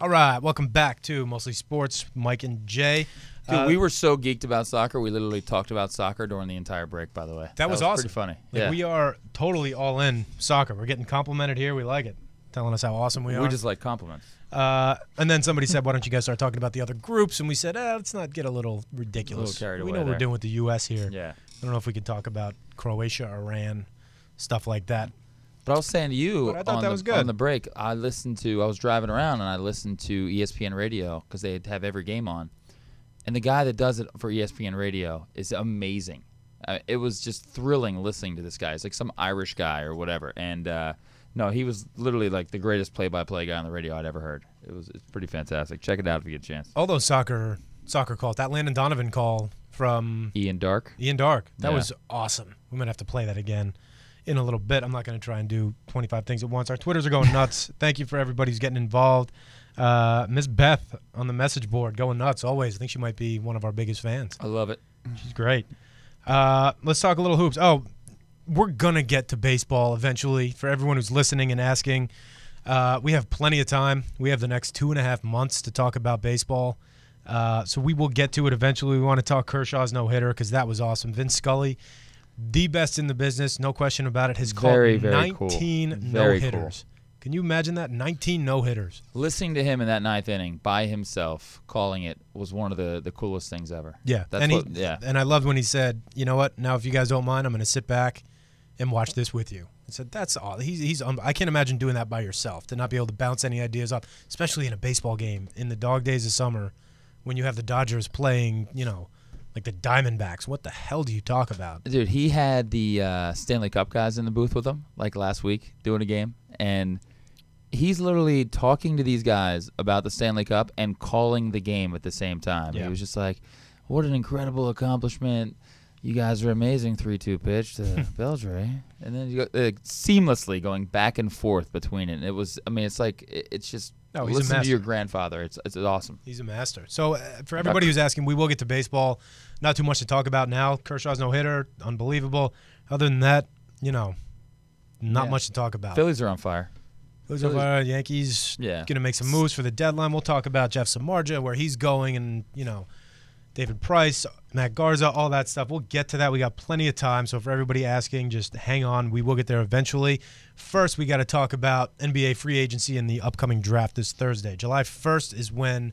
All right, welcome back to Mostly Sports, Mike and Jay. Dude, we were so geeked about soccer. We literally talked about soccer during the entire break, by the way. That was awesome. Pretty funny. Like, yeah. We are totally all in soccer. We're getting complimented here. We like it. Telling us how awesome we are. We just like compliments. And then somebody said, why don't you guys start talking about the other groups? And we said, let's not get a little ridiculous. A little carried we away know what we're there. doing with the U.S. here. Yeah. I don't know if we could talk about Croatia, Iran, stuff like that. But I was saying to you But I thought on, that the, was good. on the break, I was driving around and I listened to ESPN Radio because they have every game on. And the guy that does it for ESPN Radio is amazing. It was just thrilling listening to this guy. It's like some Irish guy or whatever. And no, he was literally like the greatest play-by-play guy on the radio I'd ever heard. It's pretty fantastic. Check it out if you get a chance. All those soccer calls, that Landon Donovan call from Ian Dark. That Yeah. was awesome. We might have to play that again in a little bit. I'm not going to try and do 25 things at once. Our Twitters are going nuts. Thank you for everybody who's getting involved. Miss Beth on the message board going nuts always. I think she might be one of our biggest fans. I love it. She's great. Let's talk a little hoops. Oh, we're going to get to baseball eventually. For everyone who's listening and asking, we have plenty of time. We have the next 2.5 months to talk about baseball. So we will get to it eventually. We want to talk Kershaw's no-hitter because that was awesome. Vince Scully, the best in the business, no question about it, has called Very 19 cool. Very no-hitters. Can you imagine that? 19 no-hitters. Listening to him in that ninth inning by himself, calling it, was one of the coolest things ever. Yeah. That's And I loved when he said, you know what, now if you guys don't mind, I'm going to sit back and watch this with you. I said, that's all. I can't imagine doing that by yourself, to not be able to bounce any ideas off, especially in a baseball game in the dog days of summer when you have the Dodgers playing, like the Diamondbacks. What the hell do you talk about? Dude, he had the Stanley Cup guys in the booth with him, like last week, doing a game. And he's literally talking to these guys about the Stanley Cup and calling the game at the same time. Yeah. He was just like, what an incredible accomplishment. You guys are amazing. 3-2 pitch to Beltre. And then you go seamlessly going back and forth between it. And it was, it's like, it's just, No, he's a listen to master. your grandfather. It's awesome. He's a master. So for everybody who's asking, we will get to baseball. Not too much to talk about now. Kershaw's no-hitter, unbelievable. Other than that, not much to talk about. Phillies are on fire. Phillies of our Yankees going to make some moves for the deadline. We'll talk about Jeff Samardzija, where he's going, and, David Price, Matt Garza, all that stuff. We'll get to that. We got plenty of time. So for everybody asking, just hang on. We will get there eventually. First, we got to talk about NBA free agency and the upcoming draft this Thursday. July 1st is when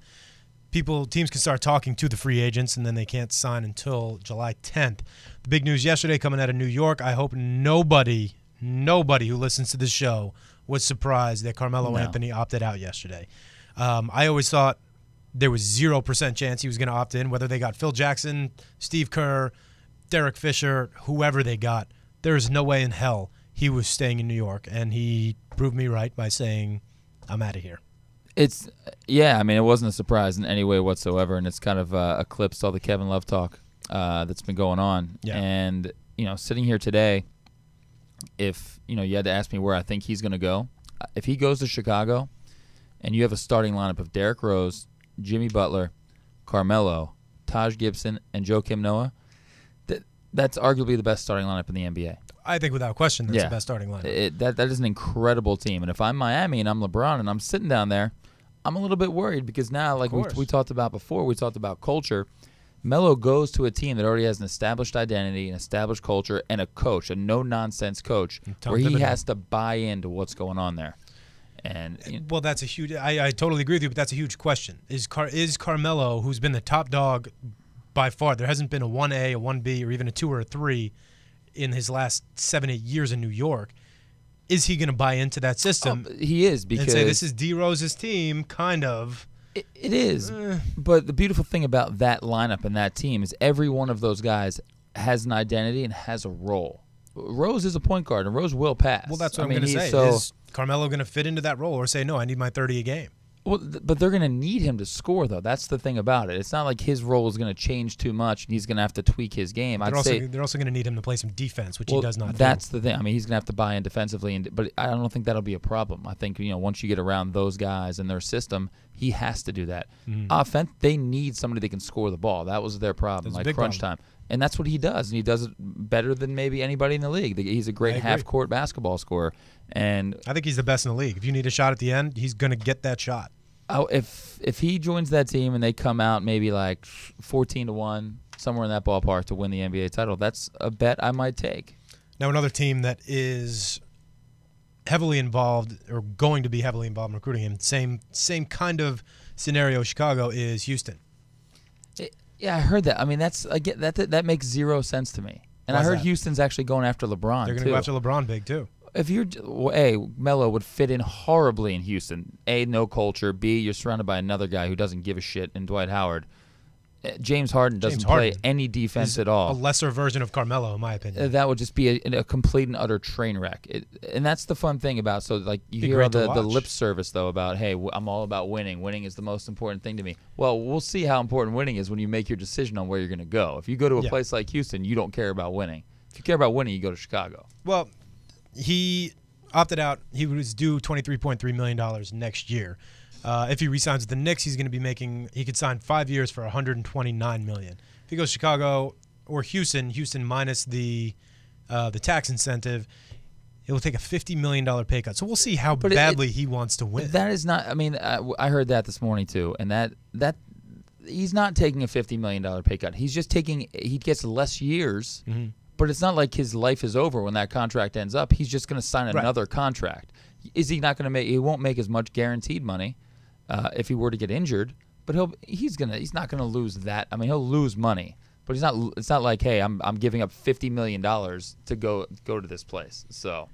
teams can start talking to the free agents, and then they can't sign until July 10th. The big news yesterday coming out of New York, I hope nobody who listens to this show was surprised that Carmelo Anthony opted out yesterday. I always thought there was 0% chance he was going to opt in, whether they got Phil Jackson, Steve Kerr, Derek Fisher, whoever they got. There is no way in hell he was staying in New York, and he proved me right by saying, I'm out of here. It wasn't a surprise in any way whatsoever, and it's kind of eclipsed all the Kevin Love talk that's been going on. Yeah. And, sitting here today, if, you had to ask me where I think he's going to go, if he goes to Chicago and you have a starting lineup of Derrick Rose, Jimmy Butler, Carmelo, Taj Gibson, and Joakim Noah, that's arguably the best starting lineup in the NBA. I think without question that's the best starting lineup. That is an incredible team. And if I'm Miami and I'm LeBron and I'm sitting down there, I'm a little bit worried because now, like we talked about before, we talked about culture. Melo goes to a team that already has an established identity, an established culture, and a coach, a no-nonsense coach, where he has to buy into what's going on there. And well, that's a huge. I totally agree with you, but that's a huge question. Is Carmelo, who's been the top dog by far, there hasn't been a 1A, a 1B, or even a 2 or a 3 in his last 7-8 years in New York. Is he going to buy into that system? He is, because and say this is D Rose's team, kind of. It is, but the beautiful thing about that lineup and that team is every one of those guys has an identity and has a role. Rose is a point guard, and Rose will pass. Well, that's what I'm going to say. Is Carmelo going to fit into that role, or say, no, I need my 30 a game? Well, but they're going to need him to score, though. That's the thing about it. It's not like his role is going to change too much, and he's going to have to tweak his game. They're also going to need him to play some defense, which he does not do. That's the thing. He's going to have to buy in defensively, but I don't think that'll be a problem. I think once you get around those guys and their system, he has to do that. Offense, they need somebody that can score the ball. That was their problem, like crunch time. And that's what he does, and he does it better than maybe anybody in the league. He's a great half-court basketball scorer. And I think he's the best in the league. If you need a shot at the end, he's going to get that shot. If he joins that team and they come out maybe like 14-1, somewhere in that ballpark to win the NBA title, that's a bet I might take. Now another team that is heavily involved or going to be heavily involved in recruiting him, same kind of scenario Chicago is Houston. Yeah, I heard that. I mean, that makes zero sense to me. And I heard Houston's actually going after LeBron. They're going to go after LeBron big too. If you're Melo would fit in horribly in Houston. A, no culture. B, you're surrounded by another guy who doesn't give a shit in Dwight Howard. James Harden doesn't play any defense at all. A lesser version of Carmelo, in my opinion. That would just be a complete and utter train wreck. And that's the fun thing about. So like you hear the lip service though about, hey, I'm all about winning. Winning is the most important thing to me. Well, we'll see how important winning is when you make your decision on where you're going to go. If you go to a place like Houston, you don't care about winning. If you care about winning, you go to Chicago. Well, he opted out. He was due $23.3 million next year. If he re-signs with the Knicks, he's going to be making. He could sign 5 years for $129 million. If he goes to Chicago or Houston minus the tax incentive, it will take a $50 million pay cut. So we'll see how badly he wants to win. That is not. I mean, I heard that this morning too, and that he's not taking a $50 million pay cut. He's just taking. He gets less years. Mm-hmm. But it's not like his life is over when that contract ends up. He's just going to sign another contract. Is he not going to make? He won't make as much guaranteed money if he were to get injured. But he's not going to lose that. I mean, he'll lose money, but he's not. It's not like, hey, I'm giving up $50 million to go to this place. So,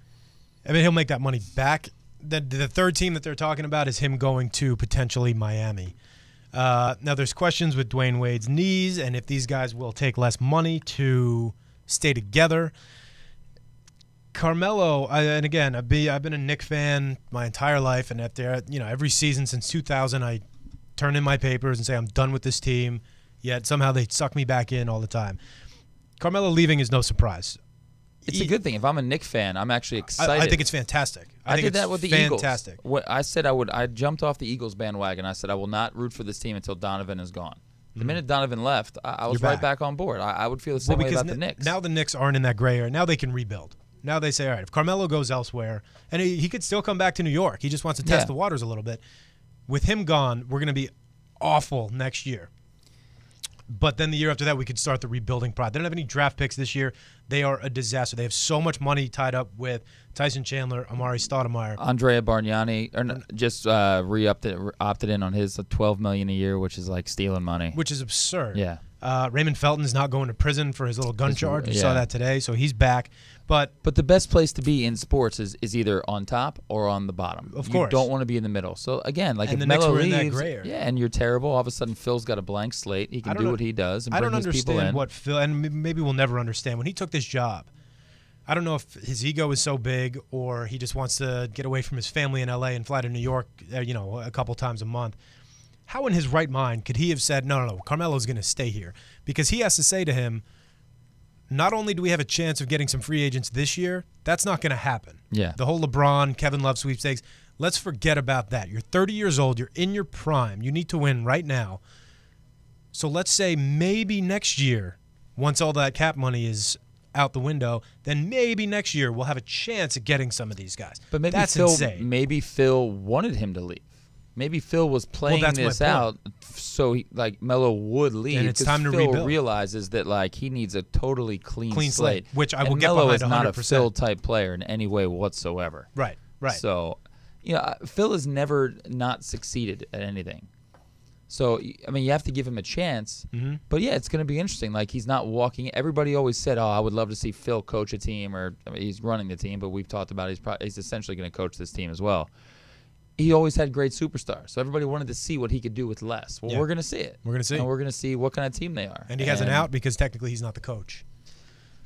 I mean, he'll make that money back. The third team that they're talking about is him going to potentially Miami. Now, there's questions with Dwayne Wade's knees and if these guys will take less money to stay together. Carmelo, and again, I've been a Knicks fan my entire life, and every season since 2000, I turn in my papers and say I'm done with this team. Yet somehow they suck me back in all the time. Carmelo leaving is no surprise. It's a good thing. If I'm a Knicks fan, I'm actually excited. I think it's fantastic. I did that with the fantastic. Eagles. What I said I jumped off the Eagles bandwagon. I said I will not root for this team until Donovan is gone. The minute Donovan left, I was right back on board. I would feel the same way about the Knicks. Now the Knicks aren't in that gray area. Now they can rebuild. Now they say, all right, if Carmelo goes elsewhere, and he could still come back to New York. He just wants to test the waters a little bit. With him gone, we're going to be awful next year. But then the year after that, we could start the rebuilding process. They don't have any draft picks this year. They are a disaster. They have so much money tied up with Tyson Chandler, Amari Stoudemire. Andrea Bargnani just opted in on his $12 million a year, which is like stealing money. Which is absurd. Yeah. Raymond Felton is not going to prison for his little gun charge. We saw that today, so he's back. But the best place to be in sports is either on top or on the bottom. Of course. You don't want to be in the middle. So, again, like and if Melo leaves, in that gray area. and you're terrible, all of a sudden Phil's got a blank slate. He can do what he does and bring his people in. I don't understand what Phil, and maybe we'll never understand. When he took this job, I don't know if his ego is so big or he just wants to get away from his family in L.A. and fly to New York, a couple times a month. How in his right mind could he have said, no, Carmelo's going to stay here? Because he has to say to him, not only do we have a chance of getting some free agents this year, that's not going to happen. Yeah. The whole LeBron, Kevin Love sweepstakes, let's forget about that. You're 30 years old. You're in your prime. You need to win right now. So let's say maybe next year, once all that cap money is out the window, then maybe next year we'll have a chance at getting some of these guys. But maybe that's insane. Maybe Phil wanted him to leave. Maybe Phil was playing this out so Melo would leave. And it's time to Phil rebuild. Realizes that he needs a totally clean slate, which I will get Melo behind 100%. is not a Phil type player in any way whatsoever. Right. So, Phil has never not succeeded at anything. So, I mean, you have to give him a chance. Mm-hmm. But, yeah, it's going to be interesting. He's not walking. Everybody always said, I would love to see Phil coach a team, or he's running the team, but we've talked about he's essentially going to coach this team as well. He always had great superstars, so everybody wanted to see what he could do with less. Well, we're going to see it. We're going to see. And we're going to see what kind of team they are. And he has an out because technically he's not the coach.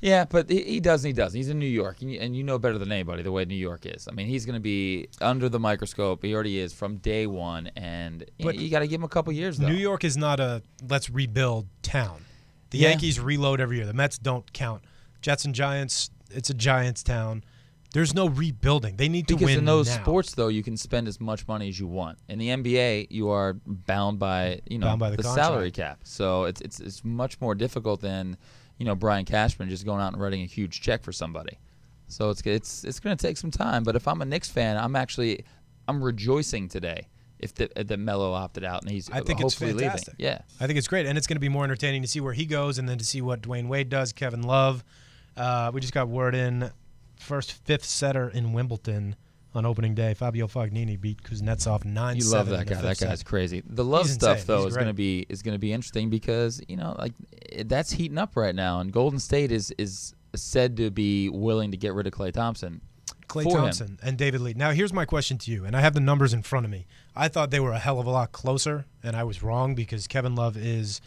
Yeah, but he does and he doesn't. He's in New York, and you know better than anybody the way New York is. I mean, he's going to be under the microscope. He already is from day one, and you got to give him a couple years, though. New York is not a let's rebuild town. The Yankees reload every year. The Mets don't count. Jets and Giants, it's a Giants town. There's no rebuilding. They need to win Because in those now. sports, though, you can spend as much money as you want. In the NBA, you are bound by the salary cap. So it's much more difficult than Brian Cashman just going out and writing a huge check for somebody. So it's going to take some time. But if I'm a Knicks fan, I'm rejoicing today. if the Melo opted out and he's I think hopefully it's fantastic. leaving. Yeah, I think it's great, and it's going to be more entertaining to see where he goes, and then to see what Dwayne Wade does. Kevin Love, we just got word in, fifth setter in Wimbledon on opening day. Fabio Fognini beat Kuznetsov 9-7. You love that guy. That guy's crazy. The Love stuff though is going to be interesting because like that's heating up right now, and Golden State is said to be willing to get rid of Klay Thompson. Klay Thompson and David Lee. Now, here's my question to you, and I have the numbers in front of me. I thought they were a hell of a lot closer, and I was wrong because Kevin Love is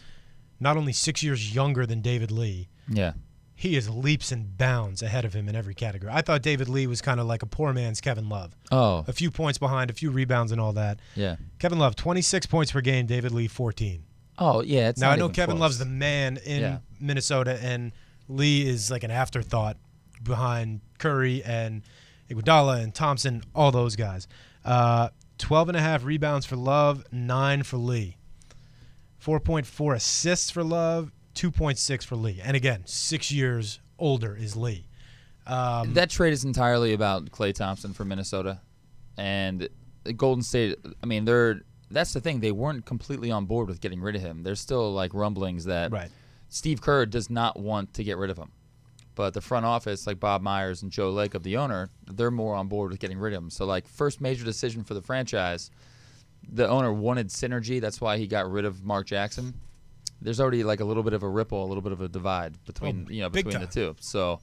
not only 6 years younger than David Lee. Yeah. He is leaps and bounds ahead of him in every category. I thought David Lee was kind of like a poor man's Kevin Love. Oh. A few points behind, a few rebounds and all that. Yeah. Kevin Love, 26 points per game. David Lee, 14. Oh, yeah. Now, I know Kevin Love's the man in Minnesota, and Lee is like an afterthought behind Curry and Iguodala and Thompson, all those guys. 12.5 rebounds for Love, 9 for Lee. 4.4 assists for Love, 2.6 for Lee. And again, 6 years older is Lee. That trade is entirely about Klay Thompson for Minnesota. And Golden State, I mean, that's the thing. They weren't completely on board with getting rid of him. There's still like rumblings that Steve Kerr does not want to get rid of him. But the front office, like Bob Myers and Joe Lacob, the owner, they're more on board with getting rid of him. So, like, first major decision for the franchise, the owner wanted synergy. That's why he got rid of Mark Jackson. There's already, like, a little bit of a ripple, a little bit of a divide between the two. So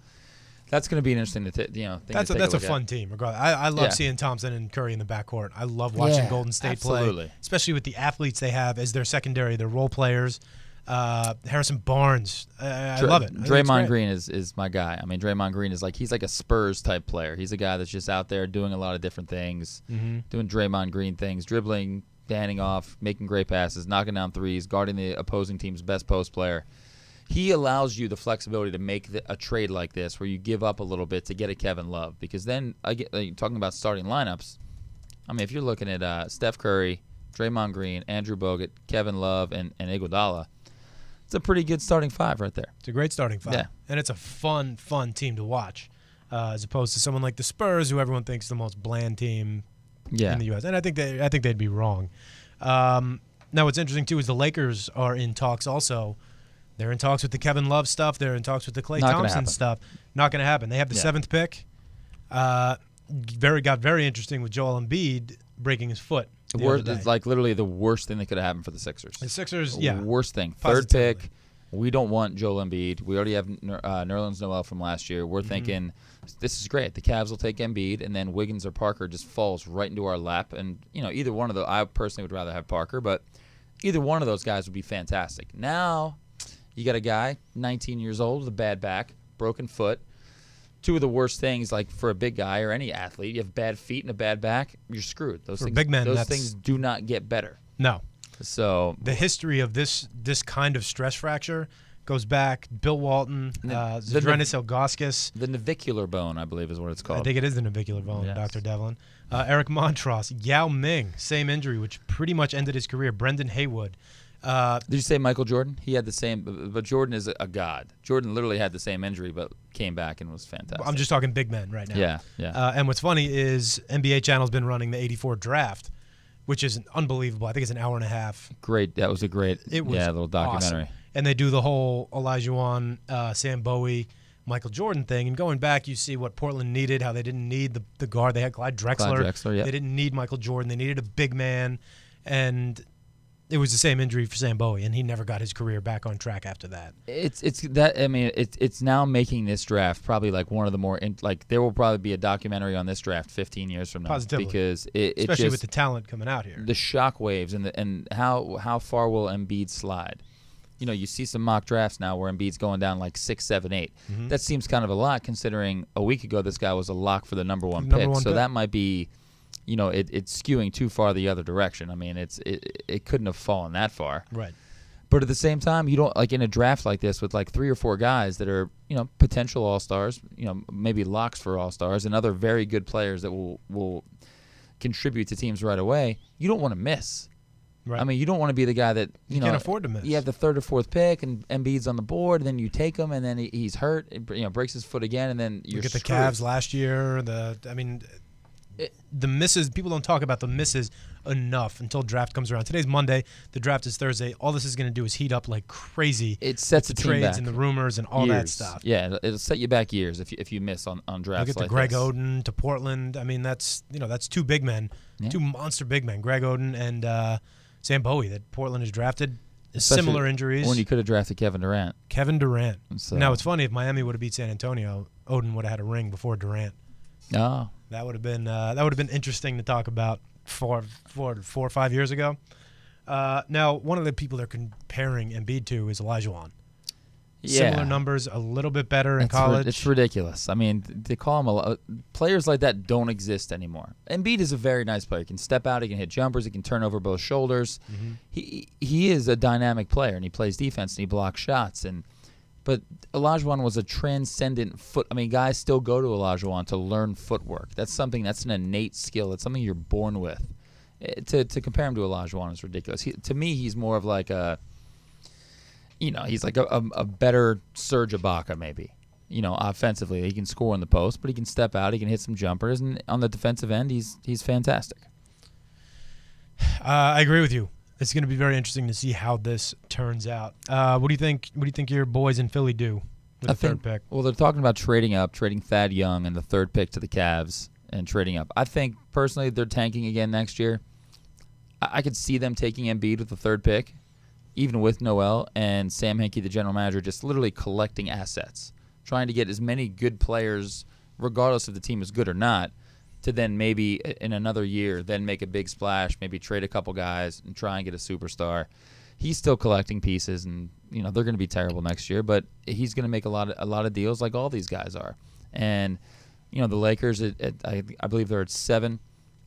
that's going to be an interesting thing that's a fun team. Regardless, I love seeing Thompson and Curry in the backcourt. I love watching Golden State play, especially with the athletes they have as their secondary, their role players. Harrison Barnes, I love it. Draymond Green is my guy. I mean, Draymond Green is he's like a Spurs type player. He's a guy that's just out there doing a lot of different things, doing Draymond Green things, dribbling, handing off, making great passes, knocking down threes, guarding the opposing team's best post player. He allows you the flexibility to make a trade like this where you give up a little bit to get a Kevin Love, because then talking about starting lineups. I mean, if you're looking at Steph Curry, Draymond Green, Andrew Bogut, Kevin Love, and Iguodala. It's a pretty good starting five right there. It's a great starting five. Yeah. And it's a fun team to watch, as opposed to someone like the Spurs, who everyone thinks is the most bland team in the U.S. And I think they'd be wrong. Now, what's interesting, too, is the Lakers are in talks also. They're in talks with the Kevin Love stuff. They're in talks with the Klay Thompson stuff. Not going to happen. They have the 7th pick. Got very interesting with Joel Embiid breaking his foot. It's like literally the worst thing that could have happened for the Sixers. The Sixers, worst thing. Third pick. We don't want Joel Embiid. We already have Nerlens Noel from last year. We're thinking this is great. The Cavs will take Embiid, and then Wiggins or Parker just falls right into our lap. And either one of those. I personally would rather have Parker, but either one of those guys would be fantastic. Now you got a guy, 19 years old, with a bad back, broken foot. Two of the worst things, like for a big guy or any athlete, you have bad feet and a bad back, you're screwed. Those things do not get better. No. So the history of this kind of stress fracture goes back. Bill Walton, Zydrunas Ilgauskas. The navicular bone, I believe, is what it's called. I think it is the navicular bone, yes. Dr. Devlin. Eric Montross, Yao Ming, same injury, which pretty much ended his career. Brendan Haywood. Did you say Michael Jordan? He had the same, but Jordan is a god. Jordan literally had the same injury, but came back and was fantastic. I'm just talking big men right now. Yeah. And what's funny is NBA Channel's been running the '84 draft, which is unbelievable. I think it's an hour and a half. Great. That was a great little documentary. Awesome. And they do the whole Olajuwon, Sam Bowie, Michael Jordan thing. And going back, you see what Portland needed, how they didn't need the guard. They had Clyde Drexler. Yep. They didn't need Michael Jordan. They needed a big man. And it was the same injury for Sam Bowie, and he never got his career back on track after that. It's now making this draft probably like one of the more there will probably be a documentary on this draft 15 years from now. Positively. Because especially with the talent coming out here. The shockwaves and how far will Embiid slide? You see some mock drafts now where Embiid's going down like 6, 7, 8. Mm-hmm. That seems kind of a lot considering a week ago this guy was a lock for the number one pick. So that might be. It's skewing too far the other direction. I mean, it couldn't have fallen that far. Right. But at the same time, you don't in a draft like this with like 3 or 4 guys that are potential all-stars, maybe locks for all-stars, and other very good players that will contribute to teams right away. You don't want to miss. Right. I mean, you don't want to be the guy that you can't afford to miss. You have the 3rd or 4th pick, and Embiid's on the board, and then you take him, and then he's hurt, breaks his foot again, and then you're Look at the screwed. Cavs last year. the misses, people don't talk about the misses enough until draft comes around. Today's Monday. The draft is Thursday. All this is going to do is heat up like crazy. It sets the trades back and the rumors and all that stuff. Yeah, it'll set you back years if you miss on drafts. Look at like the Greg this. Oden to Portland. I mean, that's two big men, two monster big men, Greg Oden and Sam Bowie, that Portland has drafted. Especially similar injuries. When you could have drafted Kevin Durant. So. Now, it's funny, if Miami would have beat San Antonio, Oden would have had a ring before Durant. Oh. That would have been interesting to talk about 4 or 5 years ago. Now, one of the people they're comparing Embiid to is Olajuwon. Yeah. Similar numbers, a little bit better in college. It's ridiculous. I mean, they call him players like that don't exist anymore. Embiid is a very nice player. He can step out, he can hit jumpers, he can turn over both shoulders. Mm-hmm. He is a dynamic player, and he plays defense and he blocks shots. But Olajuwon was a transcendent foot. I mean, guys still go to Olajuwon to learn footwork. That's an innate skill. It's something you're born with. To compare him to Olajuwon is ridiculous. To me, he's more of like he's like a better Serge Ibaka maybe. Offensively, he can score in the post, but he can step out, he can hit some jumpers, and on the defensive end, he's fantastic. I agree with you. It's going to be very interesting to see how this turns out. What do you think? What do you think your boys in Philly do with the third pick? Well, they're talking about trading up, trading Thad Young and the third pick to the Cavs, and trading up. I think personally they're tanking again next year. I could see them taking Embiid with the third pick, even with Noel and Sam Hinkie, the general manager, just literally collecting assets, trying to get as many good players, regardless if the team is good or not, to then maybe in another year then make a big splash, maybe trade a couple guys and try and get a superstar. He's still collecting pieces, and they're going to be terrible next year, but he's going to make a lot of deals like all these guys are. And the Lakers, I believe they're at 7.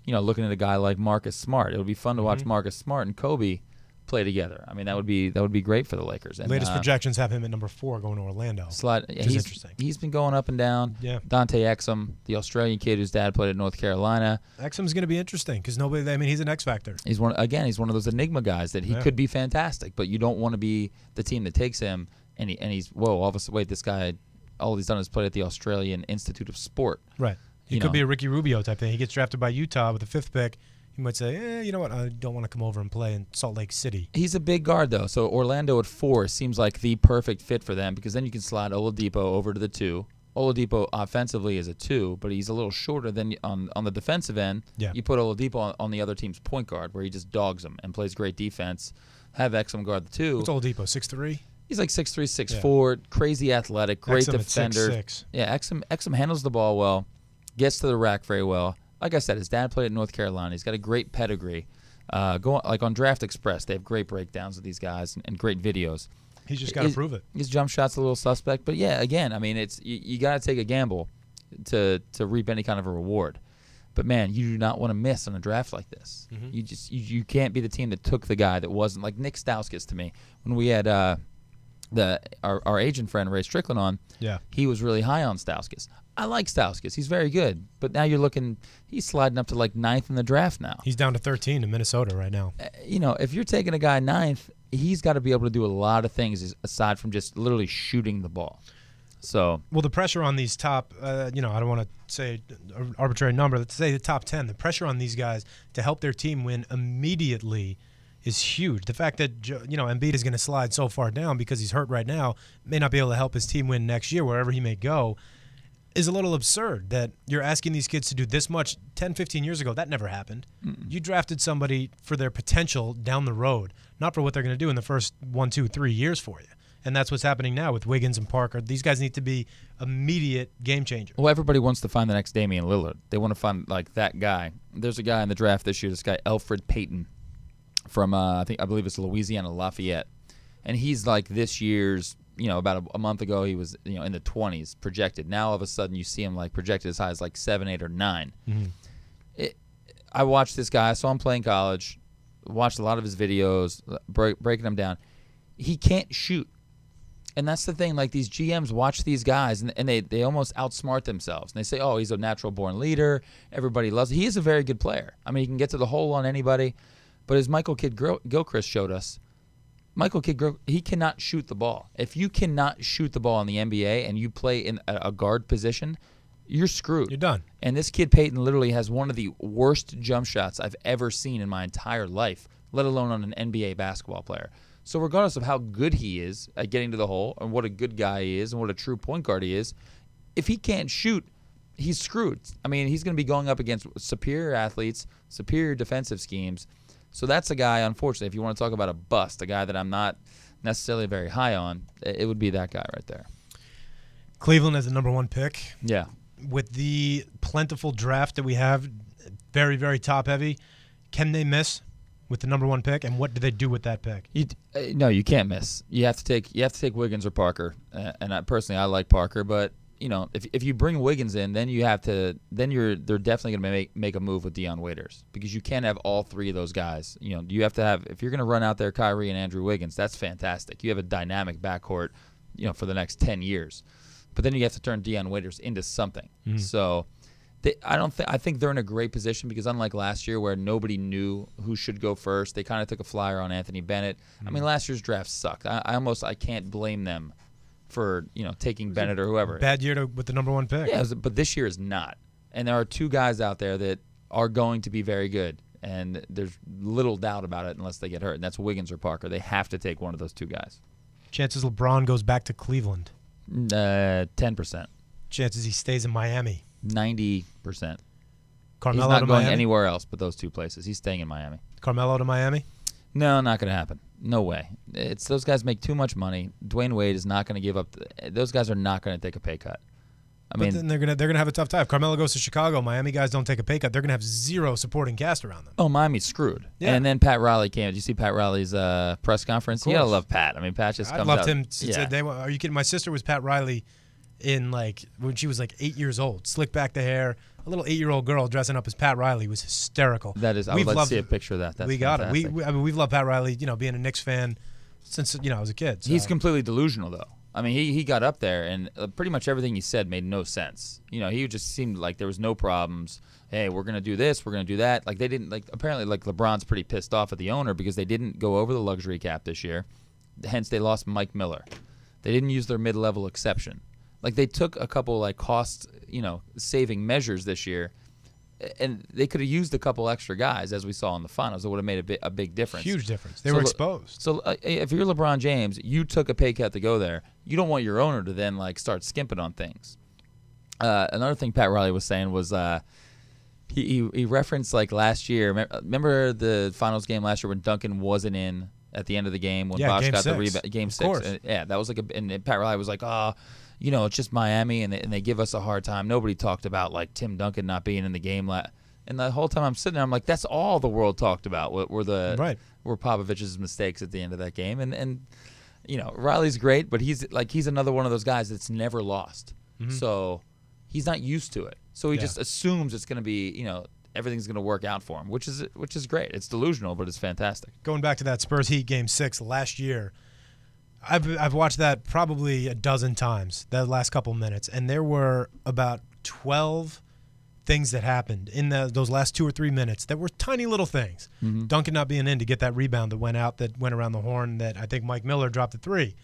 Looking at a guy like Marcus Smart, it would be fun to watch Marcus Smart and Kobe play together. I mean, that would be great for the Lakers. And, latest projections have him at number 4 going to Orlando. Which is interesting. He's been going up and down. Yeah. Dante Exum, the Australian kid whose dad played at North Carolina. Exum's going to be interesting because he's an X factor. He's one of those enigma guys that he could be fantastic, but you don't want to be the team that takes him and he's all of a sudden, wait, this guy, all he's done is play at the Australian Institute of Sport. Right. He could be a Ricky Rubio type thing. He gets drafted by Utah with the 5th pick. He might say, you know what, I don't want to come over and play in Salt Lake City. He's a big guard, though, so Orlando at 4 seems like the perfect fit for them because then you can slide Oladipo over to the 2. Oladipo offensively is a 2, but he's a little shorter than on the defensive end. Yeah. You put Oladipo on the other team's point guard where he just dogs them and plays great defense. Have Exum guard the 2. What's Oladipo, 6'3"? He's like 6'3", 6'4", crazy athletic, great Exum defender. At 6'6". Yeah, Exum handles the ball well, gets to the rack very well. Like I said, his dad played at North Carolina. He's got a great pedigree. Like on Draft Express, they have great breakdowns of these guys and great videos. He's just got to prove it. His jump shot's a little suspect, but yeah, again, I mean, it's you got to take a gamble to reap any kind of a reward. But man, you do not want to miss on a draft like this. Mm-hmm. You can't be the team that took the guy that wasn't like Nick Stauskas to me when we had our agent friend Ray Strickland on. Yeah, he was really high on Stauskas. I like Stauskas. He's very good. But now you're looking, he's sliding up to like 9th in the draft now. He's down to 13 in Minnesota right now. If you're taking a guy 9th, he's got to be able to do a lot of things aside from just literally shooting the ball. So, well, the pressure on these top, I don't want to say an arbitrary number. Let's say the top 10. The pressure on these guys to help their team win immediately is huge. The fact that Embiid is going to slide so far down because he's hurt right now, may not be able to help his team win next year wherever he may go, is a little absurd that you're asking these kids to do this much 10, 15 years ago. That never happened. You drafted somebody for their potential down the road, not for what they're going to do in the first 1, 2, 3 years for you. And that's what's happening now with Wiggins and Parker. These guys need to be immediate game changers. Well, everybody wants to find the next Damian Lillard. They want to find like that guy. There's a guy in the draft this year, this guy Elfrid Payton from I believe it's Louisiana Lafayette. And he's like this year's, about a month ago, he was, in the 20s projected. Now, all of a sudden, you see him like projected as high as like 7, 8, or 9. Mm-hmm. I watched this guy. I saw him play in college. Watched a lot of his videos, breaking them down. He can't shoot. And that's the thing. Like, these GMs watch these guys, and they almost outsmart themselves. And they say, oh, he's a natural-born leader. Everybody loves him. He is a very good player. I mean, he can get to the hole on anybody. But as Michael Kidd-Gilchrist showed us, Michael Kidd, he cannot shoot the ball. If you cannot shoot the ball in the NBA and you play in a guard position, you're screwed. You're done. And this kid Peyton literally has one of the worst jump shots I've ever seen in my entire life, let alone on an NBA basketball player. So regardless of how good he is at getting to the hole and what a good guy he is and what a true point guard he is, if he can't shoot, he's screwed. I mean, he's going to be going up against superior athletes, superior defensive schemes. So that's a guy, unfortunately, if you want to talk about a bust, a guy that I'm not necessarily very high on, it would be that guy right there. Cleveland as the number 1 pick. Yeah. With the plentiful draft that we have, very, very top-heavy, can they miss with the number 1 pick, and what do they do with that pick? No, you can't miss. You have to take Wiggins or Parker, and I like Parker, but if you bring Wiggins in, then they're definitely going to make a move with Dion Waiters, because you can't have all 3 of those guys. You have to have, if you're going to run out there Kyrie and Andrew Wiggins, that's fantastic. You have a dynamic backcourt, for the next 10 years. But then you have to turn Dion Waiters into something. Mm-hmm. So I think they're in a great position, because unlike last year where nobody knew who should go first, they kind of took a flyer on Anthony Bennett. Mm-hmm. I mean, last year's draft sucked. I can't blame them for taking Bennett or whoever. Bad year with the number 1 pick. Yeah, but this year is not. And there are 2 guys out there that are going to be very good, and there's little doubt about it unless they get hurt, and that's Wiggins or Parker. They have to take one of those 2 guys. Chances LeBron goes back to Cleveland. 10%. Chances he stays in Miami. 90%. Carmelo He's not to going Miami? Anywhere else but those 2 places. He's staying in Miami. Carmelo to Miami? No, not going to happen. No way. It's those guys make too much money. Dwayne Wade is not going to give up. Those guys are not going to take a pay cut. But then they're gonna have a tough time. If Carmelo goes to Chicago, Miami guys don't take a pay cut, they're gonna have 0 supporting cast around them. Oh, Miami's screwed. Yeah. And then Pat Riley came. Did you see Pat Riley's press conference? You gotta love Pat. I mean, Pat just comes out. I loved him since the day. Are you kidding? My sister was Pat Riley in when she was 8 years old. Slick back the hair. A little 8-year-old girl dressing up as Pat Riley was hysterical. That is. I would like to see a picture of that. That's we got fantastic. it. We've loved Pat Riley. Being a Knicks fan since I was a kid. So. He's completely delusional though. I mean, he got up there, and pretty much everything he said made no sense. He just seemed like there was no problems. Hey, we're going to do this, we're going to do that. Like, they didn't, apparently, LeBron's pretty pissed off at the owner because they didn't go over the luxury cap this year. Hence, they lost Mike Miller. They didn't use their mid-level exception. They took a couple, cost, saving measures this year, and they could have used a couple extra guys, as we saw in the finals. It would have made a big difference. Huge difference. They were exposed. So if you're LeBron James, you took a pay cut to go there. You don't want your owner to then start skimping on things. Another thing Pat Riley was saying was he referenced last year. Remember the finals game last year when Duncan wasn't in at the end of the game when Bosh got the rebound? Game 6. And that was and Pat Riley was like, it's just Miami, and they give us a hard time. Nobody talked about Tim Duncan not being in the game. And the whole time I'm sitting there, I'm like, that's all the world talked about were Popovich's mistakes at the end of that game. And Riley's great, but he's another one of those guys that's never lost. Mm-hmm. So he's not used to it. So he just assumes it's going to be, everything's going to work out for him, which is great. It's delusional, but it's fantastic. Going back to that Spurs Heat Game 6 last year, I've watched that probably a dozen times, the last couple minutes, and there were about 12 things that happened in those last 2 or 3 minutes that were tiny little things. Mm-hmm. Duncan not being in to get that rebound that went around the horn that I think Mike Miller dropped the 3.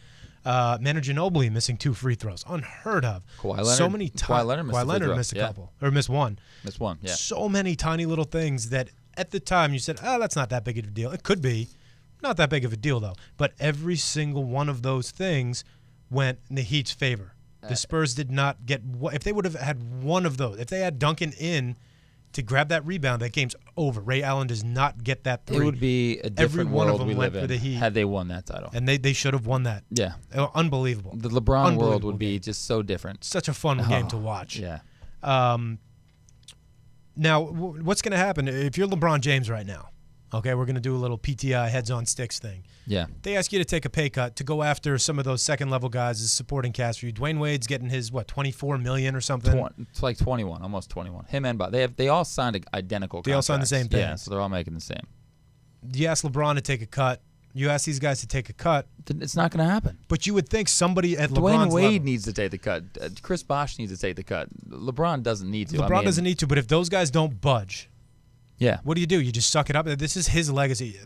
Manu Ginobili missing 2 free throws, unheard of. Kawhi Leonard, so many times. Kawhi Leonard missed a couple, or missed one. Missed one, yeah. So many tiny little things that at the time you said, that's not that big of a deal. It could be. Not that big of a deal, though. But every single one of those things went in the Heat's favor. The Spurs did not get – if they would have had one of those, if they had Duncan in to grab that rebound, that game's over. Ray Allen does not get that 3. It would be a different world we live in had they won that title. And they should have won that. Yeah. Unbelievable. The LeBron world would be just so different. Such a fun game to watch. Yeah. Now, what's going to happen if you're LeBron James right now? Okay, we're going to do a little PTI heads-on-sticks thing. Yeah. They ask you to take a pay cut to go after some of those second-level guys as supporting cast for you. Dwayne Wade's getting his, $24 million or something? It's like 21, almost 21. Him and Bob. They all signed identical contracts. They all signed the same thing. Yeah, so they're all making the same. You ask LeBron to take a cut. You ask these guys to take a cut. It's not going to happen. But you would think somebody at Dwayne LeBron's Wade level, needs to take the cut. Chris Bosh needs to take the cut. LeBron doesn't need to. LeBron doesn't need to, but if those guys don't budge, yeah, what do? You just suck it up? This is his legacy.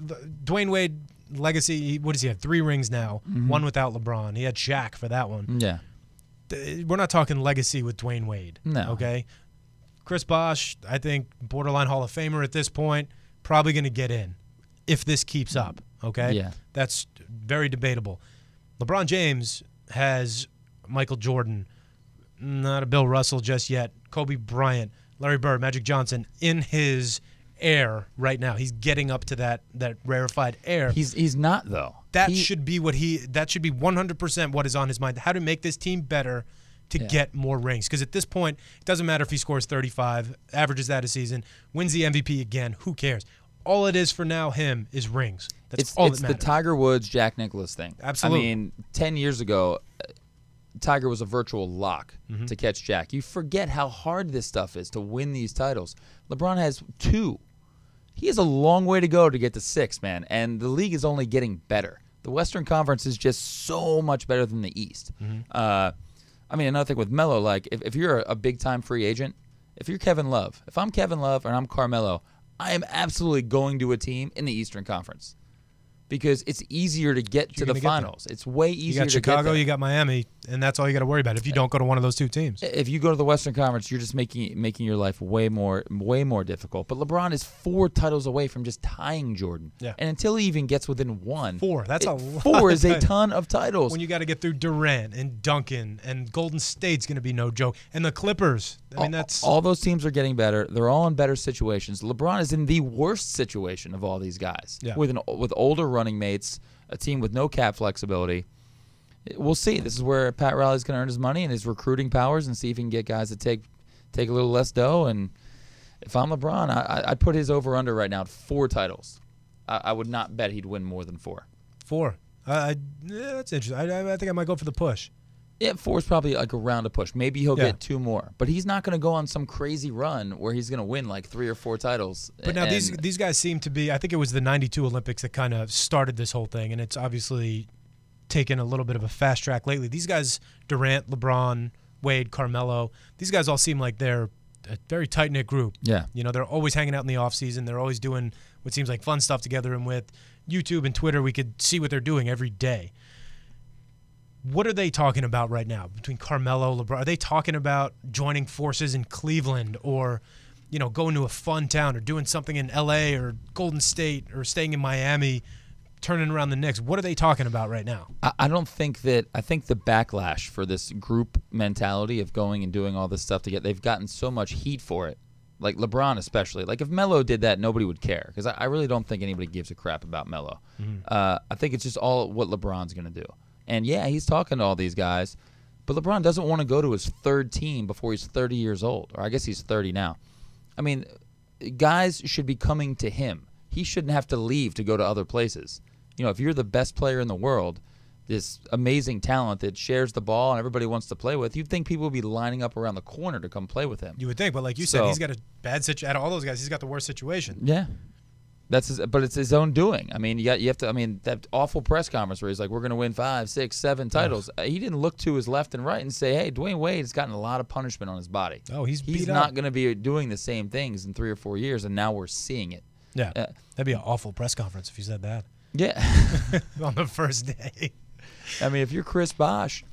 Dwayne Wade legacy, what does he have? 3 rings now, one without LeBron. He had Shaq for that one. Yeah. we're not talking legacy with Dwayne Wade. No. Okay. Chris Bosh, I think borderline Hall of Famer at this point, probably going to get in if this keeps up. Okay. Yeah. That's very debatable. LeBron James has Michael Jordan, not a Bill Russell just yet, Kobe Bryant, Larry Bird, Magic Johnson in his air right now. He's getting up to that rarefied air. He's not though. That should be 100% what is on his mind. How to make this team better to get more rings. Because at this point, it doesn't matter if he scores 35, averages that a season, wins the MVP again. Who cares? All it is for now, him, is rings. That's all that matters. It's the Tiger Woods, Jack Nicklaus thing. Absolutely. I mean, 10 years ago, Tiger was a virtual lock to catch Jack. You forget how hard this stuff is to win these titles. LeBron has 2. He has a long way to go to get to 6, man, and the league is only getting better. The Western Conference is just so much better than the East. I mean, another thing with Melo, like, if you're a big-time free agent, if you're Kevin Love, if I'm Kevin Love and I'm Carmelo, I am absolutely going to a team in the Eastern Conference because it's easier to get to the finals. It's way easier to get there. You got Chicago, you got Miami, and that's all you got to worry about if you don't go to one of those 2 teams. If you go to the Western Conference, you're just making your life way more difficult. But LeBron is 4 titles away from just tying Jordan. Yeah. And until he even gets within 1. 4, that's a lot. 4 is a ton of titles. When you got to get through Durant and Duncan, and Golden State's going to be no joke. And the Clippers. I mean, that's all those teams are getting better. They're all in better situations. LeBron is in the worst situation of all these guys. Yeah. With older running mates, a team with no cap flexibility. We'll see. This is where Pat Riley's going to earn his money and his recruiting powers and see if he can get guys to take a little less dough. And if I'm LeBron, I'd put his over-under right now at 4 titles. I would not bet he'd win more than 4. 4. That's interesting. I think I might go for the push. Yeah, 4 is probably like around a push. Maybe he'll get 2 more. But he's not going to go on some crazy run where he's going to win like 3 or 4 titles. But now these guys seem to be – I think it was the 92 Olympics that kind of started this whole thing, and it's obviously taken a little bit of a fast track lately. These guys, Durant, LeBron, Wade, Carmelo, these guys all seem like they're a very tight-knit group. Yeah. You know, they're always hanging out in the offseason. They're always doing what seems like fun stuff together, and with YouTube and Twitter, we could see what they're doing every day. What are they talking about right now between Carmelo, LeBron? Are they talking about joining forces in Cleveland or, you know, going to a fun town or doing something in L.A. or Golden State or staying in Miami, turning around the Knicks? What are they talking about right now? I don't think that – I think the backlash for this group mentality of going and doing all this stuff together, they've gotten so much heat for it, like LeBron especially. Like if Melo did that, nobody would care because I really don't think anybody gives a crap about Melo. I think it's just all what LeBron's going to do. And, yeah, he's talking to all these guys, but LeBron doesn't want to go to his 3rd team before he's 30 years old, or I guess he's 30 now. I mean, guys should be coming to him. He shouldn't have to leave to go to other places. You know, if you're the best player in the world, this amazing talent that shares the ball and everybody wants to play with, you'd think people would be lining up around the corner to come play with him. You would think, but like you said, he's got a bad situation. Out of all those guys, he's got the worst situation. Yeah. But it's his own doing. I mean, you have to. I mean, that awful press conference where he's like, "We're going to win 5, 6, 7 titles." He didn't look to his left and right and say, "Hey, Dwayne Wade has gotten a lot of punishment on his body. Oh, he's not going to be doing the same things in 3 or 4 years, and now we're seeing it." Yeah, that'd be an awful press conference if you said that. Yeah, on the first day. I mean, if you're Chris Bosh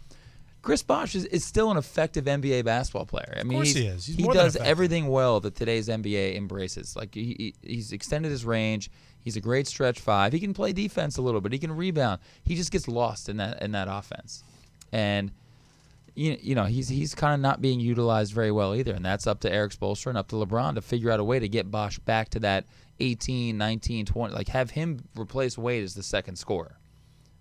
is still an effective NBA basketball player. I mean, of course he is. He does everything well that today's NBA embraces. Like he's extended his range. He's a great stretch 5. He can play defense a little bit. He can rebound. He just gets lost in that offense, and you know he's kind of not being utilized very well either. And that's up to Eric Spoelstra and up to LeBron to figure out a way to get Bosh back to that 18, 19, 20. Like have him replace Wade as the second scorer.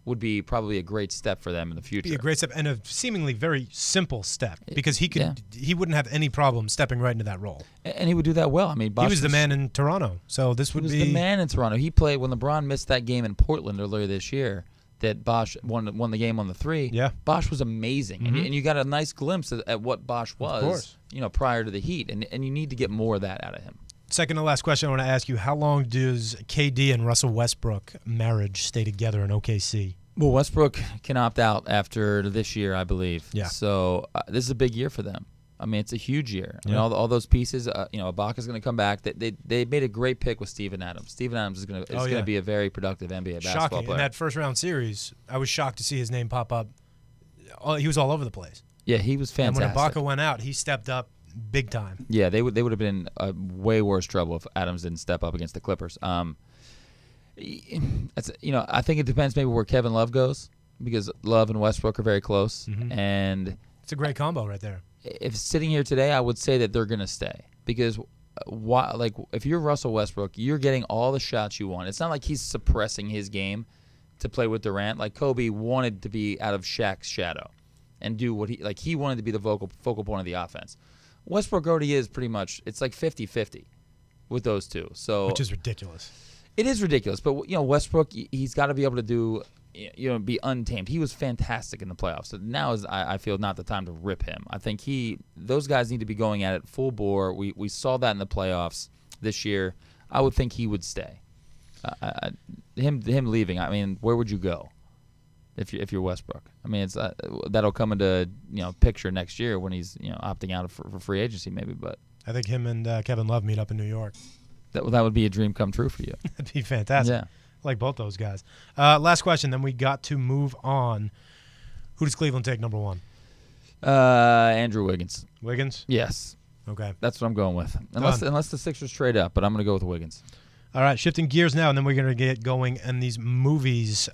Would be probably a great step for them in the future. Be a great step and a seemingly very simple step because he wouldn't have any problem stepping right into that role. And he would do that well. I mean, Bosh he was the man in Toronto, so this would be the man in Toronto. He played when LeBron missed that game in Portland earlier this year. That Bosh won the game on the 3. Yeah, Bosh was amazing, and you got a nice glimpse at what Bosh was. Prior to the Heat, and you need to get more of that out of him. Second to last question I want to ask you, how long does KD and Russell Westbrook marriage stay together in OKC? Well, Westbrook can opt out after this year, I believe. Yeah. So this is a big year for them. I mean, it's a huge year. Yeah. All those pieces, Ibaka's going to come back. They made a great pick with Steven Adams. Steven Adams is going to be a very productive NBA basketball player. In that first-round series, I was shocked to see his name pop up. He was all over the place. Yeah, he was fantastic. And when Ibaka went out, he stepped up big time. Yeah, they would have been in way worse trouble if Adams didn't step up against the Clippers. I think it depends maybe where Kevin Love goes, because Love and Westbrook are very close, and it's a great combo right there. If sitting here today, I would say that they're going to stay, because if you're Russell Westbrook, you're getting all the shots you want. It's not like he's suppressing his game to play with Durant. Like Kobe wanted to be out of Shaq's shadow and do what he wanted to be the focal point of the offense. Westbrook already is pretty much, it's like 50-50 with those two. So which is ridiculous. It is ridiculous, but Westbrook, he's got to be able to do, be untamed. He was fantastic in the playoffs. So now is, I feel, not the time to rip him. I think those guys need to be going at it full bore. We saw that in the playoffs this year. I would think he would stay. Him leaving, I mean, where would you go if you're Westbrook? I mean, it's that'll come into picture next year when he's opting out for free agency maybe. But I think him and Kevin Love meet up in New York. That would be a dream come true for you. That'd be fantastic. Yeah. I like both those guys. Last question, then we got to move on. Who does Cleveland take number 1? Andrew Wiggins. Wiggins? Yes. Okay. That's what I'm going with. Unless the Sixers trade up, but I'm going to go with Wiggins. All right, shifting gears now, and then we're going to get going in these movies.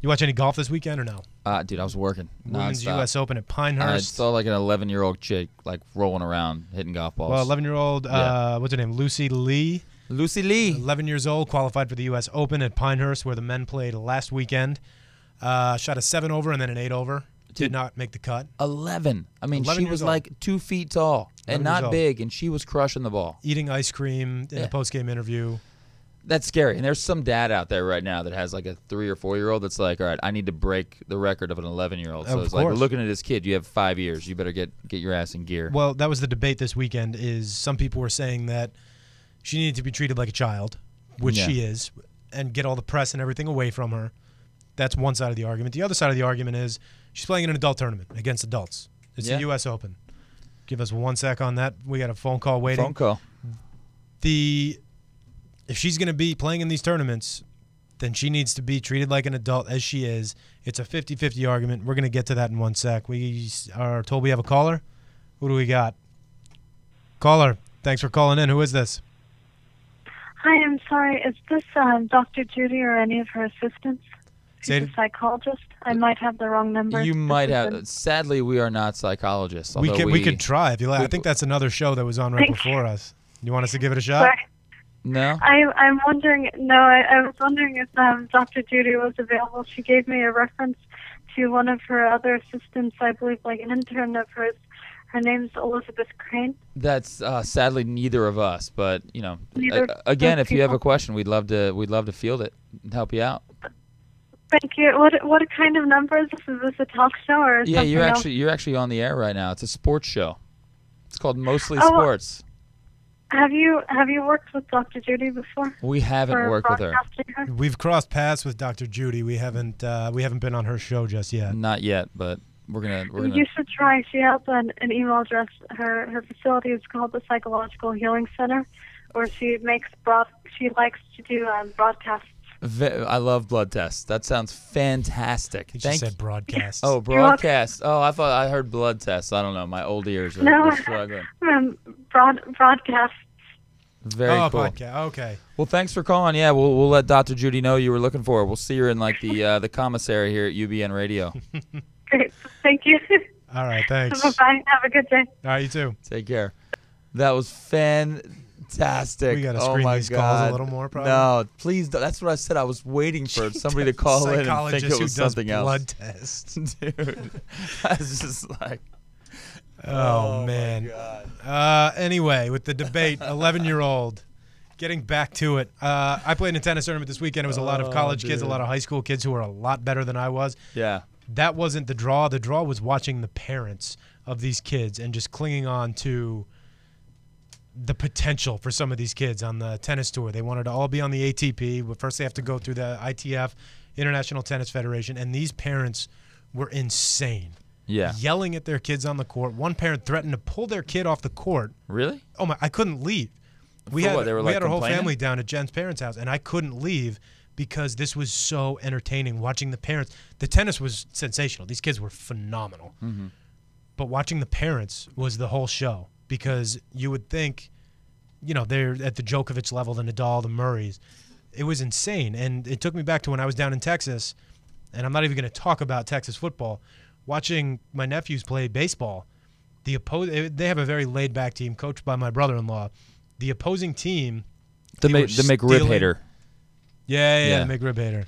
You watch any golf this weekend or no? Dude, I was working. Women's nonstop. U.S. Open at Pinehurst. I saw like an 11-year-old chick rolling around hitting golf balls. Well, 11-year-old, what's her name? Lucy Lee. Lucy Lee. 11 years old, qualified for the U.S. Open at Pinehurst, where the men played last weekend. Shot a 7-over and then an 8-over. Did not make the cut. 11. I mean, 11 she was like 2 feet tall and not big, and she was crushing the ball. Eating ice cream in the post-game interview. That's scary. And there's some dad out there right now that has like a 3 or 4-year-old that's like, all right, I need to break the record of an 11-year-old. So it's like, we're looking at this kid. You have 5 years. You better get your ass in gear. Well, that was the debate this weekend. Is some people were saying that she needed to be treated like a child, which she is, and get all the press and everything away from her. That's one side of the argument. The other side of the argument is she's playing in an adult tournament against adults. It's the U.S. Open. Give us 1 sec on that. We got a phone call waiting. Phone call. If she's going to be playing in these tournaments, then she needs to be treated like an adult as she is. It's a 50-50 argument. We're going to get to that in 1 sec. We are told we have a caller. Who do we got? Caller, thanks for calling in. Who is this? Hi, I'm sorry. Is this Dr. Judy or any of her assistants? She's a psychologist. I might have the wrong number. You might have. Sadly, we are not psychologists. We could try if you like. I think that's another show that was on right before us. You want us to give it a shot? Sorry. No. I'm wondering. No, I was wondering if Dr. Judy was available. She gave me a reference to one of her other assistants. I believe, like an intern of hers. Her name's Elizabeth Crane. That's sadly neither of us. But again, if you have a question, we'd love to field it and help you out. Thank you. What kind of number is this? Is this a talk show or something else? You're actually on the air right now. It's a sports show. It's called Mostly Sports. Have you worked with Dr. Judy before? We haven't worked with her. We've crossed paths with Dr. Judy. We haven't been on her show just yet. Not yet, but we're gonna. You should try. She has an email address. Her facility is called the Psychological Healing Center, where she likes to do broadcasts. I love blood tests. That sounds fantastic. You just said broadcast. Oh, broadcast. Oh, I thought I heard blood tests. I don't know. My old ears are struggling. Broadcast. Very cool. Podcast. Okay. Well, thanks for calling. Yeah, we'll let Dr. Judy know you were looking for her. We'll see her in like the commissary here at UBN Radio. Great. Thank you. All right. Thanks. Bye. Have a good day. All right. You too. Take care. That was fantastic. We got to screen these calls a little more, probably. No, please. That's what I said. I was waiting for somebody to call in and think it was something else. Blood tests. Dude, I was just like, oh man. Anyway, with the debate, 11-year-old. Getting back to it, I played in a tennis tournament this weekend. It was a lot of college kids, a lot of high school kids who were a lot better than I was. Yeah. That wasn't the draw. The draw was watching the parents of these kids and just clinging on to the potential for some of these kids on the tennis tour. They wanted to all be on the ATP, but first they have to go through the ITF, International Tennis Federation, and these parents were insane. Yeah. Yelling at their kids on the court. One parent threatened to pull their kid off the court. Really? Oh my! I couldn't leave. We had our whole family down at Jen's parents' house, and I couldn't leave because this was so entertaining watching the parents. The tennis was sensational. These kids were phenomenal. Mm-hmm. but watching the parents was the whole show, because you would think, they're at the Djokovic level, the Nadal, the Murrays. It was insane, and it took me back to when I was down in Texas, and I'm not even going to talk about Texas football. Watching my nephews play baseball, they have a very laid-back team coached by my brother-in-law. The opposing team, the McRib hater. Yeah, the McRib hater.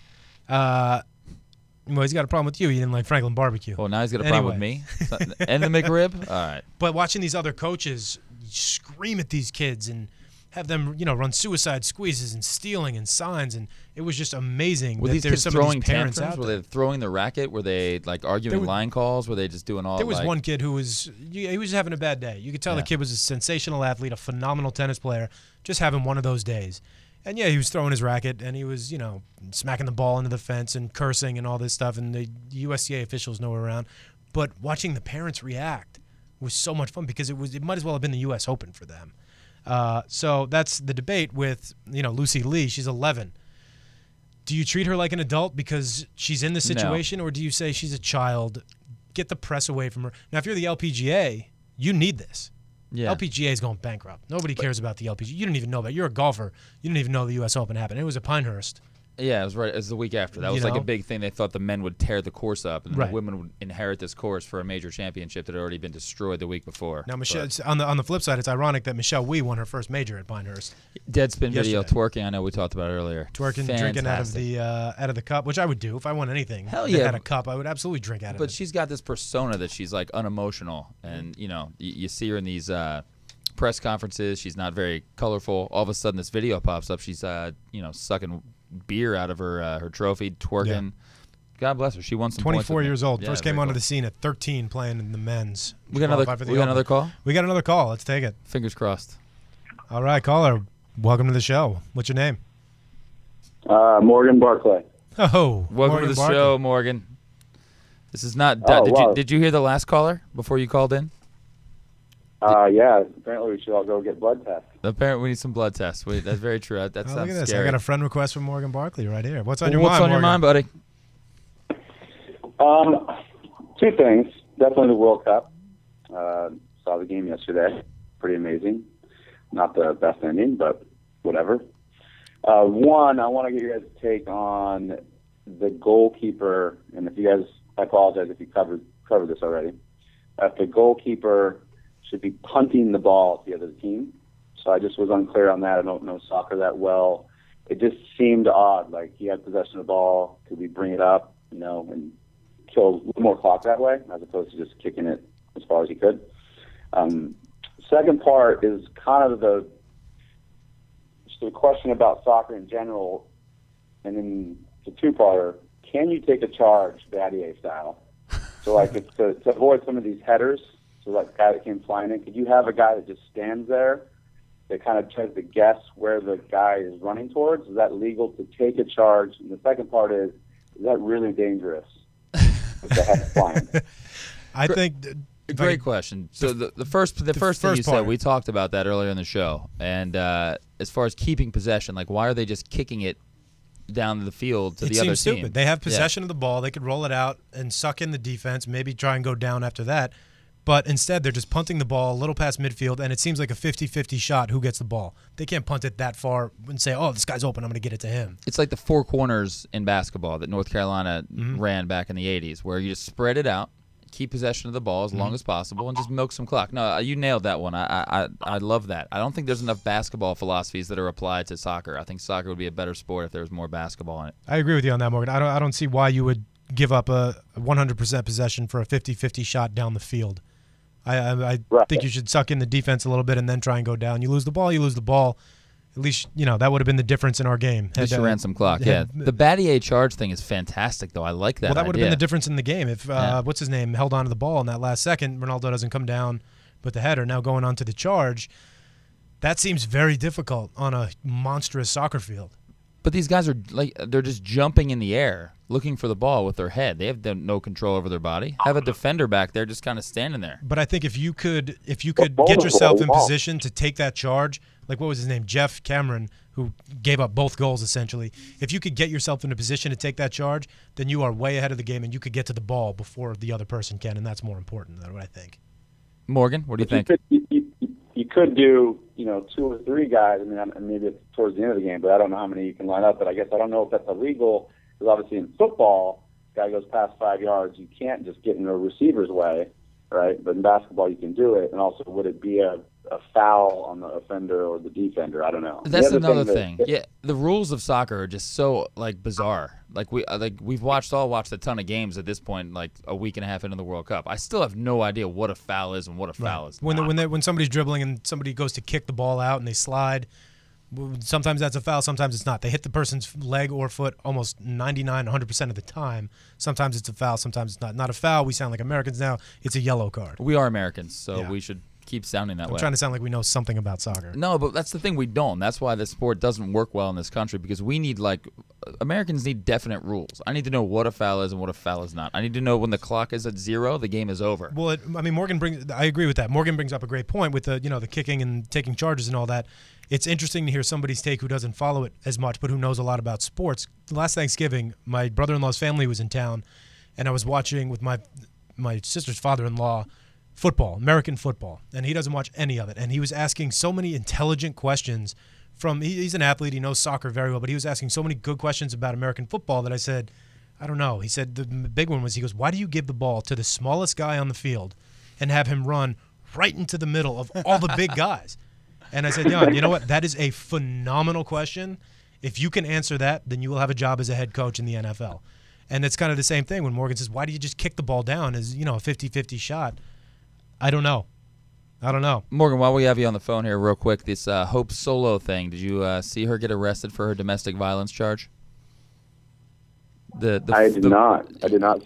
Well, he's got a problem with you. He didn't like Franklin barbecue. Well, now he's got a problem with me and the McRib. All right. But watching these other coaches scream at these kids and have them, run suicide squeezes and stealing and signs, and it was just amazing. Were these kids throwing tantrums? Were they throwing the racket? Were they like arguing line calls? Were they just doing all? There was one kid who was having a bad day. You could tell the kid was a sensational athlete, a phenomenal tennis player, just having one of those days. And, he was throwing his racket, and he was, smacking the ball into the fence and cursing and all this stuff, and the USTA officials know around. But watching the parents react was so much fun, because it might as well have been the U.S. Open for them. So that's the debate with, Lucy Lee. She's 11. Do you treat her like an adult because she's in the situation, or do you say she's a child, get the press away from her? Now, if you're the LPGA, you need this. Yeah. LPGA is going bankrupt. Nobody cares about the LPGA. You don't even know that. You're a golfer. You didn't even know the U.S. Open happened. It was at Pinehurst. Yeah, it was right. It was the week after. That was like a big thing. They thought the men would tear the course up, and the women would inherit this course for a major championship that had already been destroyed the week before. Now, Michelle, on the flip side, it's ironic that Michelle Wie won her first major at Pinehurst. Deadspin video twerking. I know we talked about it earlier. Twerking, drinking out of the cup, which I would do if I won anything. Hell yeah, had a cup, I would absolutely drink out of it. But she's got this persona that she's like unemotional, and you see her in these press conferences. She's not very colorful. All of a sudden, this video pops up. She's sucking beer out of her trophy, twerking. Yeah. God bless her. She won some 24 years old. First came onto the scene at 13 playing in the men's. We got another call? We got another call. Let's take it. Fingers crossed. All right, caller. Welcome to the show. What's your name? Morgan Barclay. Oh, welcome to the show, Morgan. This is not. Did you hear the last caller before you called in? Yeah. Apparently, we should all go get blood tests. Apparently, we need some blood tests. That's very true. That sounds look at this. Scary. I got a friend request from Morgan Barclay right here. What's on your mind, What's on your mind, buddy? Two things. Definitely the World Cup. Saw the game yesterday. Pretty amazing. Not the best ending, but whatever. One, I want to get your guys' take on the goalkeeper, and if you guys, I apologize if you covered this already. If the goalkeeper should be punting the ball to the other team. So I just was unclear on that. I don't know soccer that well. It just seemed odd. Like, he had possession of the ball. Could we bring it up, and kill a little more clock that way, as opposed to just kicking it as far as he could? Second part is kind of the question about soccer in general, and then the two-parter. Can you take a charge, Battier style? So, like, to avoid some of these headers, so like the guy that came flying in, could you have a guy that just stands there that kind of tries to guess where the guy is running towards? Is that legal to take a charge? And the second part is that really dangerous with the head flying? I think great question. So the first thing you said, we talked about that earlier in the show. And as far as keeping possession, like, why are they just kicking it down the field to the other team? It seems stupid. They have possession of the ball. They could roll it out and suck in the defense, maybe try and go down after that. But instead, they're just punting the ball a little past midfield, and it seems like a 50-50 shot who gets the ball. They can't punt it that far and say, oh, this guy's open, I'm going to get it to him. It's like the four corners in basketball that North Carolina ran back in the 80s, where you just spread it out, keep possession of the ball as long as possible, and just milk some clock. No, you nailed that one. I love that. I don't think there's enough basketball philosophies that are applied to soccer. I think soccer would be a better sport if there was more basketball in it. I agree with you on that, Morgan. I don't see why you would give up a 100% possession for a 50-50 shot down the field. I think you should suck in the defense a little bit and then try and go down. You lose the ball, you lose the ball. At least, that would have been the difference in our game. At least you ran some clock, yeah. The Battier charge thing is fantastic, though. I like that. Well, that would have been the difference in the game. If, what's his name, held on to the ball in that last second, Ronaldo doesn't come down with the header. Now going on to the charge, that seems very difficult on a monstrous soccer field. But these guys are they're just jumping in the air, looking for the ball with their head. They have no control over their body. Have a defender back there just kind of standing there. But I think if you could get yourself in position to take that charge, like what was his name, Jeff Cameron, who gave up both goals essentially. If you could get yourself in a position to take that charge, then you are way ahead of the game and you could get to the ball before the other person can, and that's more important than what I think. Morgan, what do you think? You could do, 2 or 3 guys. I mean, maybe it's towards the end of the game, but I don't know how many you can line up. But I guess I don't know if that's illegal, because obviously in football, guy goes past 5 yards, you can't just get in the receiver's way, right? But in basketball, you can do it. And also, would it be a foul on the offender or the defender? I don't know. That's another thing. Yeah, the rules of soccer are just so bizarre. We've watched a ton of games at this point, like a week and a half into the World Cup. I still have no idea what a foul is and what a foul is. When somebody's dribbling and somebody goes to kick the ball out and they slide, sometimes that's a foul, sometimes it's not. They hit the person's leg or foot almost 100% of the time. Sometimes it's a foul, sometimes it's not. Not a foul. We sound like Americans now. It's a yellow card. We are Americans, so we should keep sounding that way. I'm trying to sound like we know something about soccer. No, but that's the thing, we don't. That's why the sport doesn't work well in this country, because we need, Americans need definite rules. I need to know what a foul is and what a foul is not. I need to know when the clock is at 0, the game is over. Well, I agree with that. Morgan brings up a great point with the kicking and taking charges and all that. It's interesting to hear somebody's take who doesn't follow it as much, but who knows a lot about sports. Last Thanksgiving, my brother-in-law's family was in town, and I was watching with my sister's father-in-law football, American football, and he doesn't watch any of it. And he was asking so many intelligent questions he's an athlete, he knows soccer very well, but he was asking so many good questions about American football that I said, I don't know. He said the big one was, he goes, why do you give the ball to the smallest guy on the field and have him run right into the middle of all the big guys? And I said, Jan, you know what? That is a phenomenal question. If you can answer that, then you will have a job as a head coach in the NFL. And it's kind of the same thing when Morgan says, why do you just kick the ball down as, a 50-50 shot? I don't know. Morgan, while we have you on the phone here real quick, this Hope Solo thing, did you see her get arrested for her domestic violence charge? I did not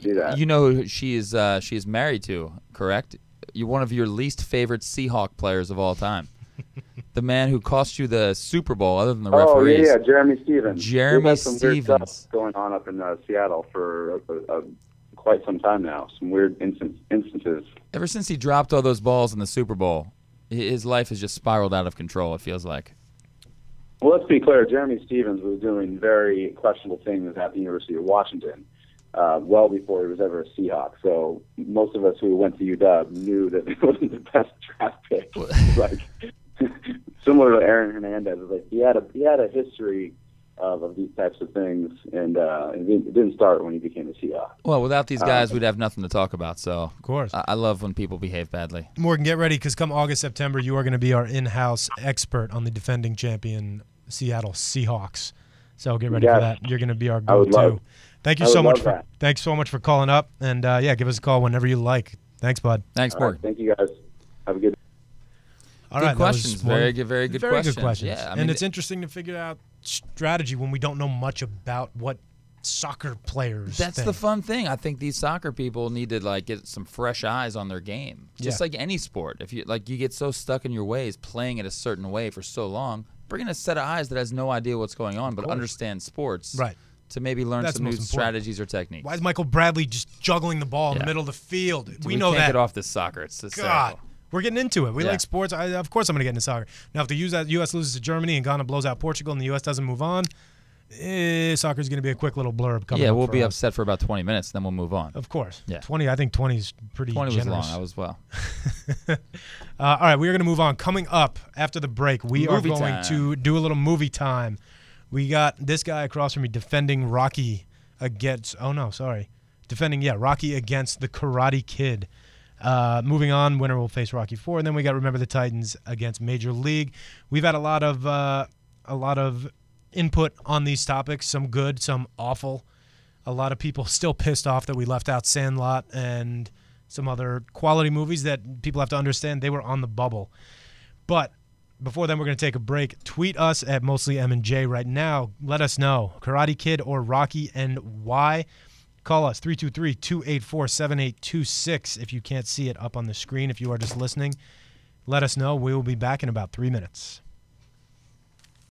see that. You know who she is married to, correct? You're one of your least favorite Seahawk players of all time. The man who cost you the Super Bowl, other than the referees. Oh, yeah, Jeremy Stevens. Jeremy Stevens. Weird stuff going on up in Seattle for quite some time now. Some weird instances. Ever since he dropped all those balls in the Super Bowl, his life has just spiraled out of control, it feels like. Well, let's be clear. Jeremy Stevens was doing very questionable things at the University of Washington well before he was ever a Seahawk. So most of us who went to UW knew that it wasn't the best draft pick. Similar to Aaron Hernandez, he had a history of these types of things, and it didn't start when he became a Seahawk. Well, without these guys, we'd have nothing to talk about. So, of course, I love when people behave badly. Morgan, get ready, because come August, September, you are going to be our in-house expert on the defending champion Seattle Seahawks. So get ready for that. You're going to be our go-to. Thanks so much for calling up, and give us a call whenever you like. Thanks, bud. Thanks, Morgan. Thank you, guys. Have a good. Good questions. Very good questions. Yeah, and it's interesting to figure out strategy when we don't know much about what soccer players That's think. The fun thing. I think these soccer people need to get some fresh eyes on their game. Just like any sport. If you get so stuck in your ways playing it a certain way for so long, bring in a set of eyes that has no idea what's going on but understands sports. Right. To maybe learn some new strategies or techniques. Why is Michael Bradley just juggling the ball in the middle of the field? We know that. We can't get off this soccer. It's hysterical. We're getting into it. We like sports. Of course I'm going to get into soccer. Now, if the U.S. loses to Germany and Ghana blows out Portugal and the U.S. doesn't move on, soccer is going to be a quick little blurb coming up. Yeah, we'll be upset for about 20 minutes, then we'll move on. Of course. Yeah. 20. I think 20 is pretty 20 generous. was long. I was well. All right, we are going to move on. Coming up after the break, we are going to do a little movie time. We got this guy across from me defending Rocky against Rocky against the Karate Kid. Moving on, winner will face Rocky IV, and then we got Remember the Titans against Major League. We've had a lot of input on these topics, some good, some awful. A lot of people still pissed off that we left out Sandlot and some other quality movies that people have to understand they were on the bubble. But before then, we're going to take a break. Tweet us at MostlyM&J right now. Let us know, Karate Kid or Rocky, and why. Call us, 323-284-7826. If you can't see it up on the screen, if you are just listening, let us know. We will be back in about 3 minutes.